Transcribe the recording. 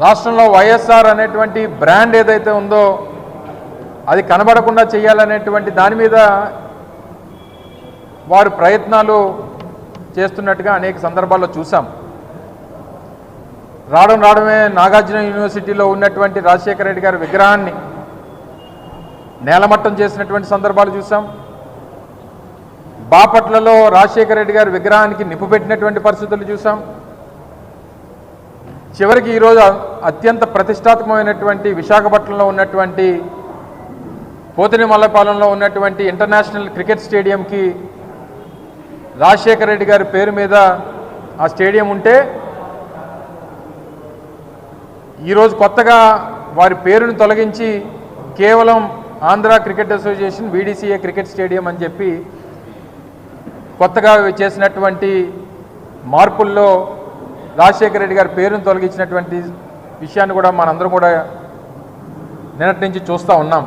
రాష్ట్రంలో వైఎస్ఆర్ అనేటువంటి బ్రాండ్ ఏదైతే ఉందో అది కనబడకుండా చేయాలనేటువంటి దాని మీద వారు ప్రయత్నాలు చేస్తున్నట్టుగా అనేక సందర్భాల్లో చూసాం. రావడమే నాగార్జున యూనివర్సిటీలో ఉన్నటువంటి రాజశేఖర రెడ్డి గారి విగ్రహాన్ని నేలమట్టం చేసినటువంటి సందర్భాలు చూసాం. బాపట్లలో రాజశేఖర రెడ్డి గారి విగ్రహానికి నిప్పు పెట్టినటువంటి పరిస్థితులు చూసాం. చివరికి ఈరోజు అత్యంత ప్రతిష్టాత్మకమైనటువంటి విశాఖపట్నంలో ఉన్నటువంటి పోతినిమల్లపాలెంలో ఉన్నటువంటి ఇంటర్నేషనల్ క్రికెట్ స్టేడియంకి రాజశేఖర రెడ్డి గారి పేరు మీద ఆ స్టేడియం ఉంటే ఈరోజు కొత్తగా వారి పేరును తొలగించి కేవలం Andhra cricket association VDCA cricket stadium అని చెప్పి కొత్తగా చేసినటువంటి మార్పుల్లో రాజశేఖర రెడ్డి గారి పేరును తొలగించినటువంటి విషయాన్ని కూడా మనందరం కూడా నిన్నటి నుంచి చూస్తూ ఉన్నాం.